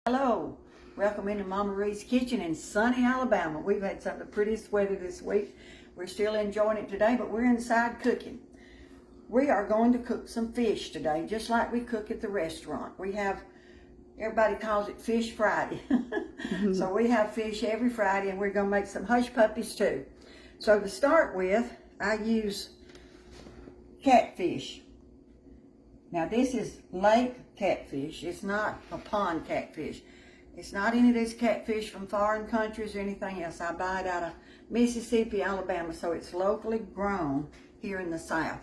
Hello, welcome into Mama Reed's Kitchen in sunny Alabama. We've had some of the prettiest weather this week. We're still enjoying it today, but we're inside cooking. We are going to cook some fish today, just like we cook at the restaurant. We have, everybody calls it Fish Friday. So we have fish every Friday, and we're going to make some hush puppies too. So to start with, I use catfish. Now this is lake catfish. It's not a pond catfish. It's not any of this catfish from foreign countries or anything else. I buy it out of Mississippi, Alabama, so it's locally grown here in the South.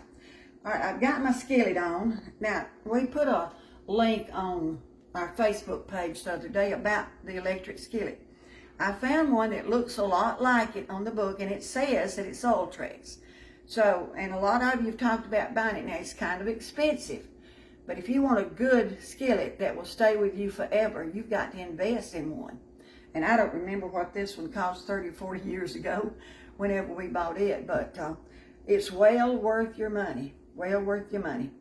All right, I've got my skillet on. Now, we put a link on our Facebook page the other day about the electric skillet. I found one that looks a lot like it on the book, and it says that it's Ultrex. So, and a lot of you have talked about buying it now. It's kind of expensive. But if you want a good skillet that will stay with you forever, you've got to invest in one. And I don't remember what this one cost 30 or 40 years ago, whenever we bought it. But it's well worth your money. Well worth your money.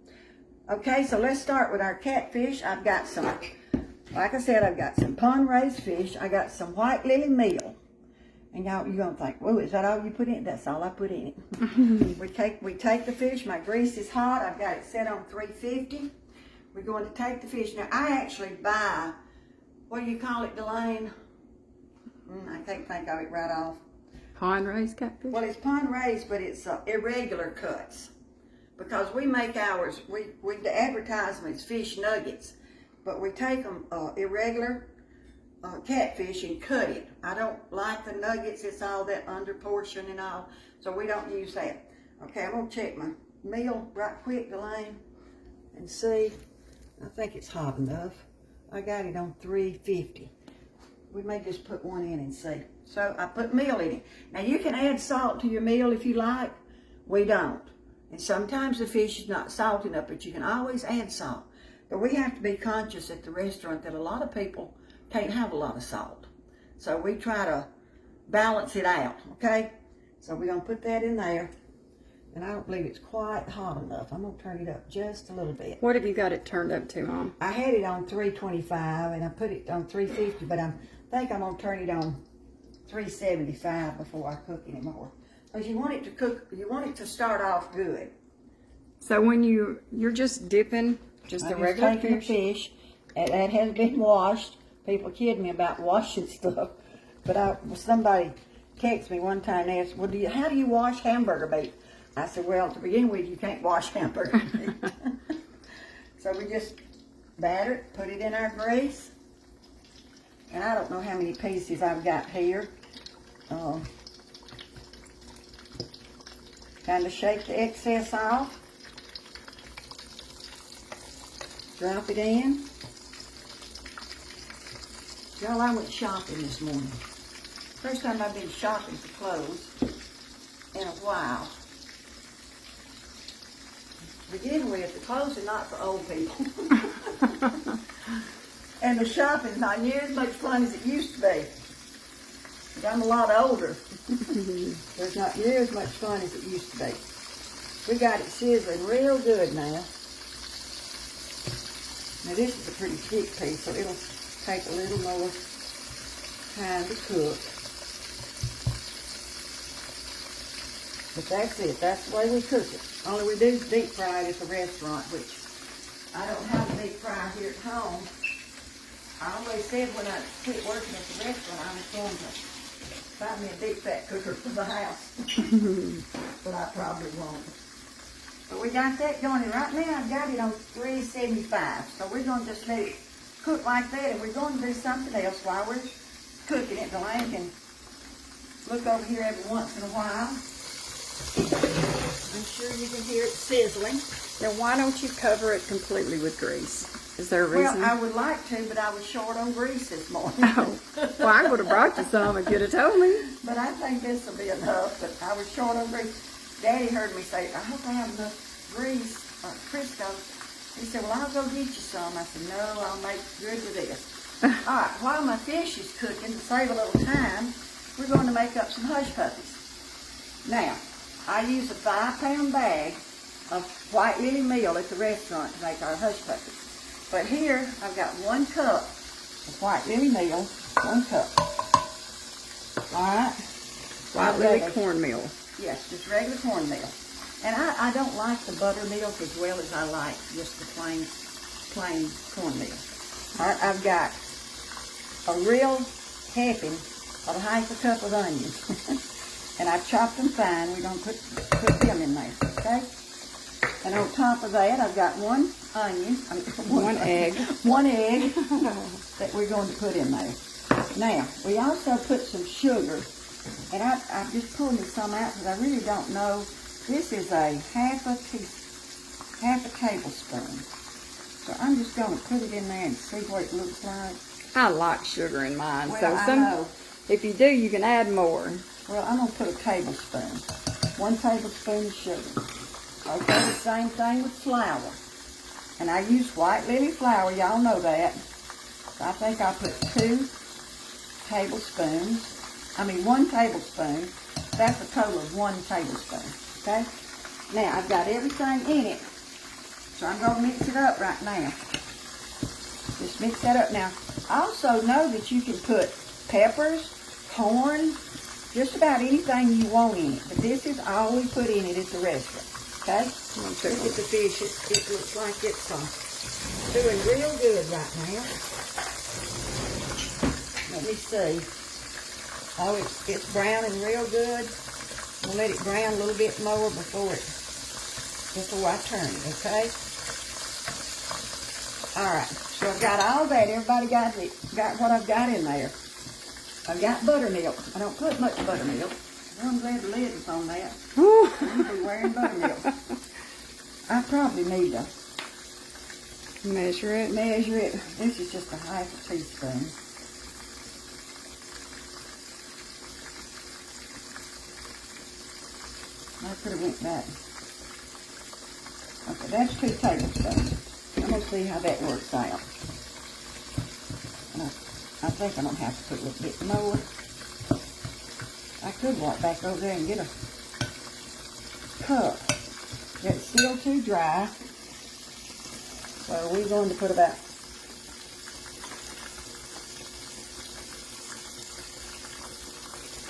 Okay, so let's start with our catfish. I've got some, like I said, I've got some pond-raised fish. I got some white lily meal. And y'all, you're going to think, whoa, is that all you put in it? That's all I put in it. we take the fish. My grease is hot. I've got it set on 350. We're going to take the fish. Now, I actually buy, what do you call it, Delane? I can't think of it right off. Pond-raised catfish? Well, it's pond-raised, but it's irregular cuts. Because we make ours, we advertise them as fish nuggets. But we take them irregular catfish and cut it. I don't like the nuggets. It's all that under portion and all, so we don't use that. Okay, I'm gonna check my meal right quick, Delane, and see. I think it's hot enough. I got it on 350. We may just put one in and see. So I put meal in it. Now you can add salt to your meal if you like. We don't. And sometimes the fish is not salt enough, but you can always add salt. But we have to be conscious at the restaurant that a lot of people can't have a lot of salt. So we try to balance it out, okay? So we're gonna put that in there. And I don't believe it's quite hot enough. I'm gonna turn it up just a little bit. What have you got it turned up to, Mom? I had it on 325 and I put it on 350, but I think I'm gonna turn it on 375 before I cook anymore. Because you want it to cook, you want it to start off good. So when you're just dipping just the regular taking fish? The fish that has been washed. People kid me about washing stuff, but somebody texted me one time and asked, well, how do you wash hamburger meat? I said, well, to begin with, you can't wash hamburger meat. So we just batter it, put it in our grease, and I don't know how many pieces I've got here. Kind of shake the excess off, drop it in. Y'all, I went shopping this morning. First time I've been shopping for clothes in a while. To begin with, the clothes are not for old people. And the shopping's not near as much fun as it used to be. But I'm a lot older. There's not near as much fun as it used to be. We got it sizzling real good now. Now this is a pretty thick piece, so it'll take a little more time to cook. But that's it. That's the way we cook it. Only we do deep fry it at the restaurant, which I don't have a deep fryer here at home. I always said when I quit working at the restaurant, I was going to find me a deep fat cooker for the house. But I probably won't. But we got that going, and right now I've got it on 375. So we're going to just let it cook like that, and we're going to do something else while we're cooking it. Delane can look over here every once in a while. I'm sure you can hear it sizzling. Now why don't you cover it completely with grease? Is there a reason? Well, I would like to, but I was short on grease this morning. Oh. Well, I would have brought you some if you'd have told me. But I think this will be enough, but I was short on grease. Daddy heard me say, I hope I have enough grease or Crisco. He said, well, I'll go get you some. I said, no, I'll make good with this. All right, while my fish is cooking, to save a little time, we're going to make up some hush puppies. Now, I use a 5-pound bag of white lily meal at the restaurant to make our hush puppies. But here, I've got 1 cup of white lily meal, 1 cup. Alright? White lily cornmeal. Yes, just regular cornmeal. And I don't like the buttermilk as well as I like just the plain cornmeal. Alright, I've got a real helping of 1/2 cup of onions. And I've chopped them fine. We're going to put them in there, okay? And on top of that, I've got 1 onion. One egg. 1 egg that we're going to put in there. Now, we also put some sugar. And I'm just pulling some out because I really don't know. This is a half a tablespoon. So I'm just going to put it in there and see what it looks like. I like sugar in mine, Well, so I know. if you do, you can add more. Well, I'm going to put a tablespoon. 1 tablespoon of sugar. Okay, the same thing with flour. And I use white lily flour, y'all know that. So I think I put 1 tablespoon. That's a total of 1 tablespoon, okay? Now, I've got everything in it. So I'm going to mix it up right now. Just mix that up. Now, I also know that you can put peppers, corn, just about anything you want in it. But this is all we put in it at the restaurant. Okay? Look at the fish. It looks like it's doing real good right now. Let me see. Oh, it's browning real good. We'll let it brown a little bit more before I turn it, okay? Alright, so I've got all that. Everybody got what I've got in there. I've got buttermilk. I don't put much buttermilk. I'm glad the lid is on that. I'm be wearing buttermilk. I probably need to Measure it. This is just a 1/2 teaspoon. I could have went back. Okay, that's 2 tablespoons. I'm going to see how that works out. And I think I'm going to have to put a little bit more. I could walk back over there and get a cup. It's still too dry. So we're going to put about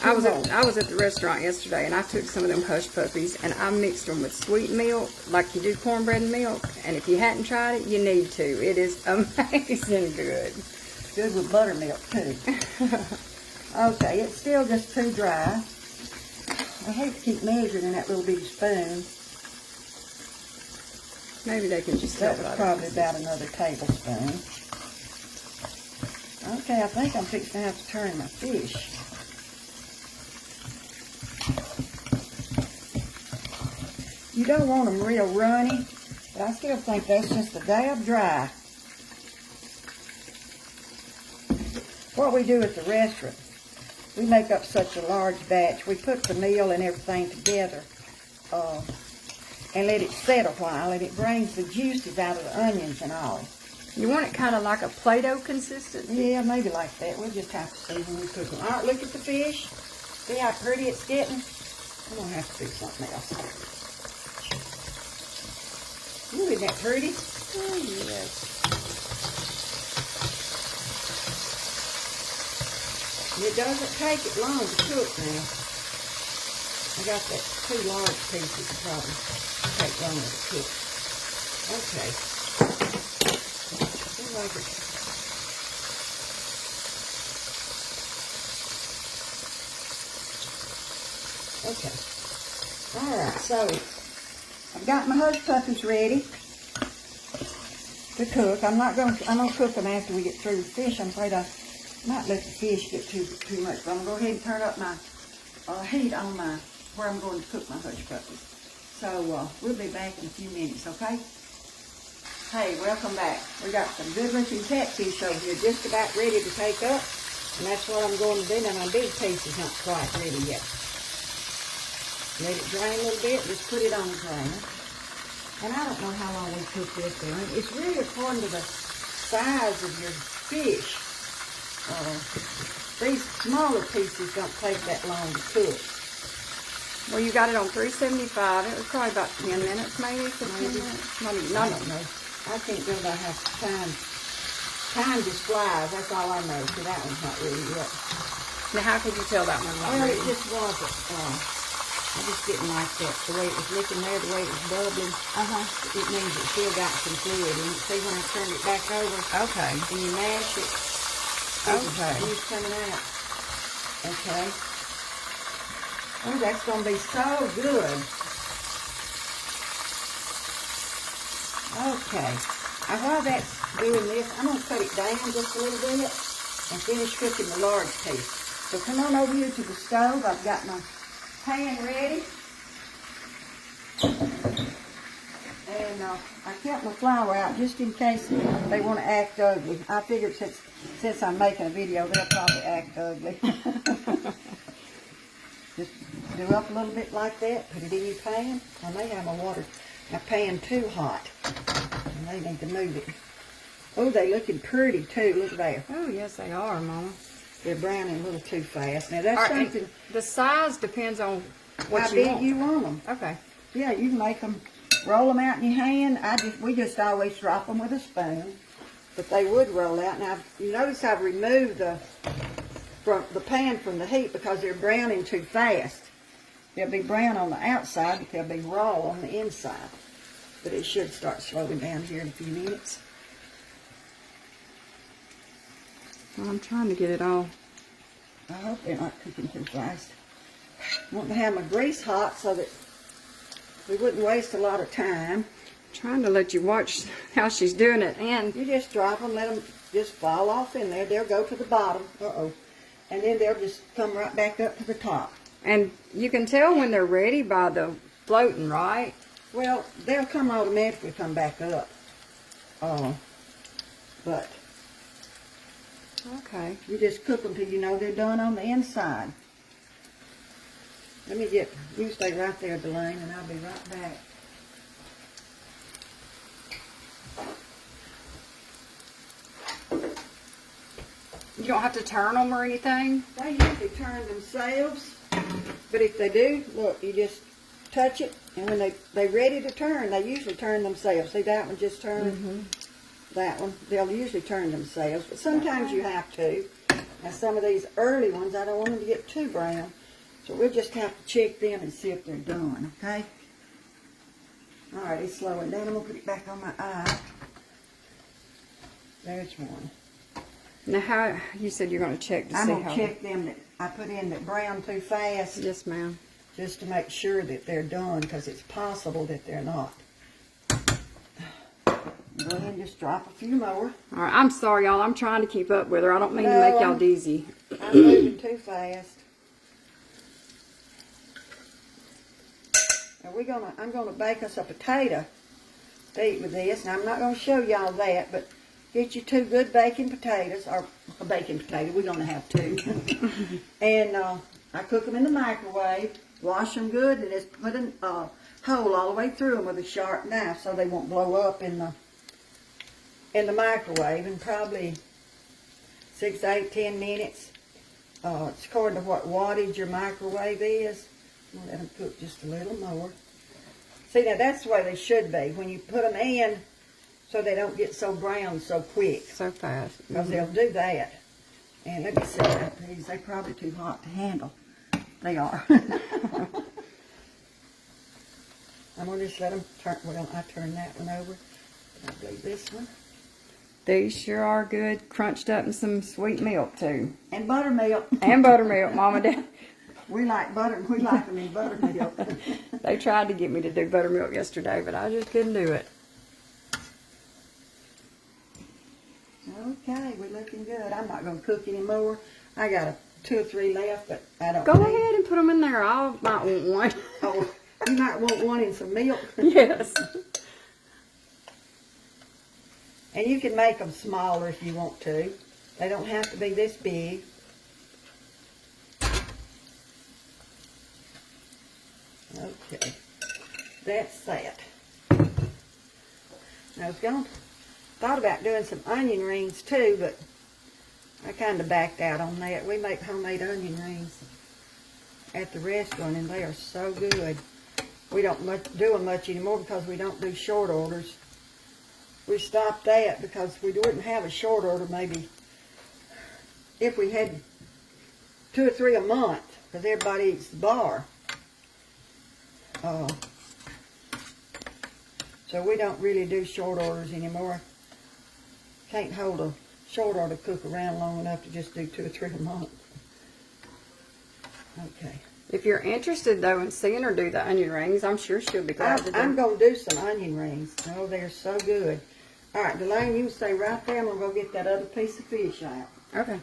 I was at the restaurant yesterday, and I took some of them hush puppies, and I mixed them with sweet milk, like you do cornbread and milk. And if you hadn't tried it, you need to. It is amazing good. Good with buttermilk too. Okay, it's still just too dry. I hate to keep measuring in that little bitty spoon. Maybe they can just That help was out. probably about another tablespoon. Okay, I think I'm fixing to have to turn my fish. You don't want them real runny, but I still think that's just a dab dry. What we do at the restaurant, we make up such a large batch. We put the meal and everything together and let it set a while, and it brings the juices out of the onions and all. You want it kind of like a Play-Doh consistency? Yeah, maybe like that. We'll just have to see when we cook them. All right, look at the fish. See how pretty it's getting? I'm going to have to do something else. Ooh, isn't that pretty? Oh, yes. It doesn't take it long to cook now. I got that 2 large pieces probably take longer to cook. Okay. Seems like it's okay. Alright, so I've got my hush puppies ready to cook. I'm gonna cook them after we get through the fish. I'm afraid I might let the fish get too much. But I'm gonna go ahead and turn up my heat on where I'm going to cook my hush puppies. So we'll be back in a few minutes, okay? Hey, welcome back. We got some good looking catfish over here just about ready to take up. And that's what I'm going to do. Now my big piece is not quite ready yet. Let it drain a little bit, just put it on the drainer. And I don't know how long we cook this down. It's really according to the size of your fish. These smaller pieces don't take that long to cook. Well, you got it on 375. It was probably about 10 minutes, maybe 15 minutes. I don't know. I can't go by half the time Time just flies. That's all I know. So that one's not ready yet. Now, how could you tell that one not Well, ready? it just wasn't. I just didn't like that. The way it was looking there, the way it was bubbling. It means it still got some fluid in it. See, when I turned it back over, Okay. and you mash it, Okay. it's coming out. Okay. Oh, that's going to be so good. Okay. Now, while that's doing this, I'm going to cut it down just a little bit and finish cooking the large piece. So come on over here to the stove. I've got my pan ready. And I kept my flour out just in case they want to act ugly. I figured since I'm making a video, they'll probably act ugly. Just do up a little bit like that. Put it in your pan. I may have my pan too hot. And they need to move it. Oh, they're looking pretty too. Look there. Oh, yes, they are, Mama. They're browning a little too fast. Now that's something. The size depends on what How you big want. you want them. Okay. Yeah, you can make them, roll them out in your hand. We just always drop them with a spoon, but they would roll out. Now, you notice I've removed the pan from the heat because they're browning too fast. They'll be brown on the outside, but they'll be raw on the inside. But it should start slowing down here in a few minutes. Well, I'm trying to get it all. I hope they're not cooking too fast. I want to have my grease hot so that we wouldn't waste a lot of time. Trying to let you watch how she's doing it, and You just drop them, let them just fall off in there. They'll go to the bottom. And then they'll just come right back up to the top. you can tell when they're ready by the floating, right? Well, they'll come automatically come back up. But Okay. you just cook them till you know they're done on the inside. You stay right there, Delane, and I'll be right back. You don't have to turn them or anything? They usually turn themselves, but if they do, look, you just touch it, and when they're ready to turn, they usually turn themselves. See, that one just turned? That one, they'll usually turn themselves, but sometimes you have to. Now, some of these early ones, I don't want them to get too brown, so we'll just have to check them and see if they're done, okay? All right, it's slowing down. I'm going to put it back on my eye. There's one. Now, how you said you're going to check to I'm see going how... to check them that I put in that brown too fast. Yes, ma'am. Just to make sure that they're done, because it's possible that they're not. Go ahead and just drop a few more. All right, I'm sorry, y'all. I'm trying to keep up with her. I don't mean to No, make y'all dizzy. I'm moving too fast. Now I'm gonna bake us a potato to eat with this. Now I'm not gonna show y'all that, but get you 2 good baking potatoes, or a baking potato. We're gonna have 2. And I cook them in the microwave, wash them good, and just put a hole all the way through them with a sharp knife so they won't blow up in the microwave. In probably 6, 8, 10 minutes. It's according to what wattage your microwave is. I'm gonna let them cook just a little more. See, now that's the way they should be. When you put them in, so they don't get so brown so quick. So fast. Because they'll do that. And let me see, they're probably too hot to handle. They are. I'm going to just let them turn, well, I turned that one over. I believe this one. These sure are good, crunched up in some sweet milk, too. And buttermilk. And buttermilk, Mama. We like butter, we like them in buttermilk. They tried to get me to do buttermilk yesterday, but I just couldn't do it. Okay, we're looking good. I'm not going to cook anymore. I got 2 or 3 left, but I don't Go need. ahead and put them in there. I might want one. Oh, you might want one in some milk. Yes. And you can make them smaller if you want to. They don't have to be this big. Okay, that's that. Now, thought about doing some onion rings too, but I kind of backed out on that. We make homemade onion rings at the restaurant, and they are so good. We don't do them much anymore because we don't do short orders. we stopped that because we wouldn't have a short order maybe if we had 2 or 3 a month, because everybody eats the bar. So we don't really do short orders anymore. Can't hold a short order cook around long enough to just do 2 or 3 a month. Okay. If you're interested, though, in seeing her do the onion rings, I'm sure she'll be glad to do. I'm going to do some onion rings. Oh, they're so good. All right, Delane, you stay right there. I'm going to go get that other piece of fish out. Okay.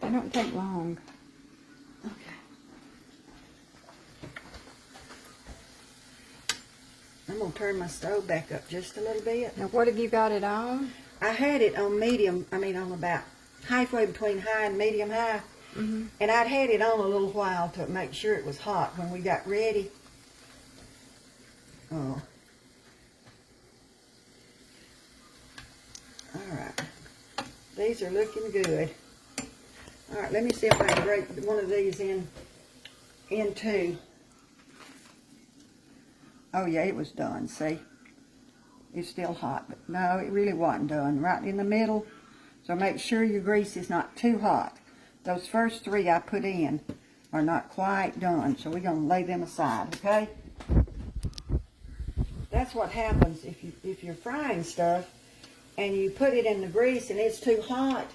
They don't take long. Okay. I'm going to turn my stove back up just a little bit. Now, what have you got it on? I had it on medium, on about halfway between high and medium high. Mm-hmm. And I'd had it on a little while to make sure it was hot when we got ready. Oh. All right. These are looking good. All right, let me see if I can break one of these in two. Oh, yeah, it was done, see? It's still hot, but no, it really wasn't done. Right in the middle. So make sure your grease is not too hot. Those first 3 I put in are not quite done, so we're going to lay them aside, okay? That's what happens if you're frying stuff and you put it in the grease and it's too hot.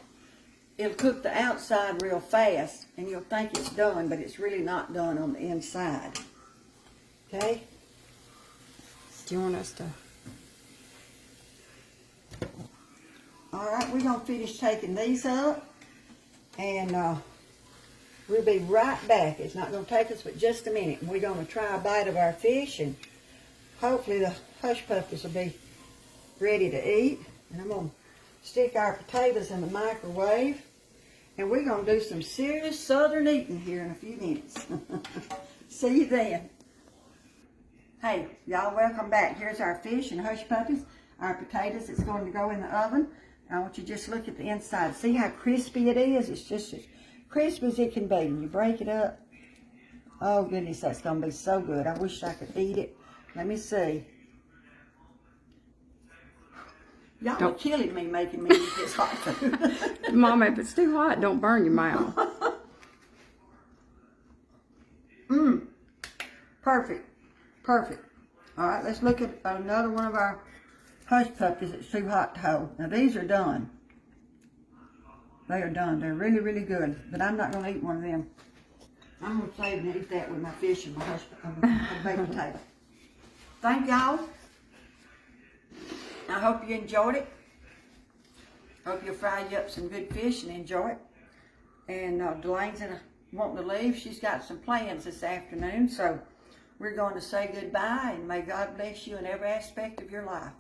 It'll cook the outside real fast, and you'll think it's done, but it's really not done on the inside. Okay? Do you want us to? All right, we're going to finish taking these up, and we'll be right back. It's not going to take us but just a minute. And we're going to try a bite of our fish, and hopefully the hush puppies will be ready to eat. And I'm going to stick our potatoes in the microwave. And we're going to do some serious southern eating here in a few minutes. See you then. Hey, y'all, welcome back. Here's our fish and hush puppies. Our potatoes, it's going to go in the oven. I want you to just look at the inside. See how crispy it is? It's just as crisp as it can be. And you break it up. Oh, goodness, that's going to be so good. I wish I could eat it. Let me see. Y'all are killing me making me eat this hot food. Mama, if it's too hot, don't burn your mouth. Perfect. Perfect. All right, let's look at another one of our hush puppies that's too hot to hold. Now, these are done. They are done. They're really, really good. But I'm not going to eat one of them. I'm going to save and eat that with my fish and my baked potato. Thank y'all. I hope you enjoyed it. Hope you'll fry you up some good fish and enjoy it. And Delane's wanting to leave. She's got some plans this afternoon, so we're going to say goodbye, and may God bless you in every aspect of your life.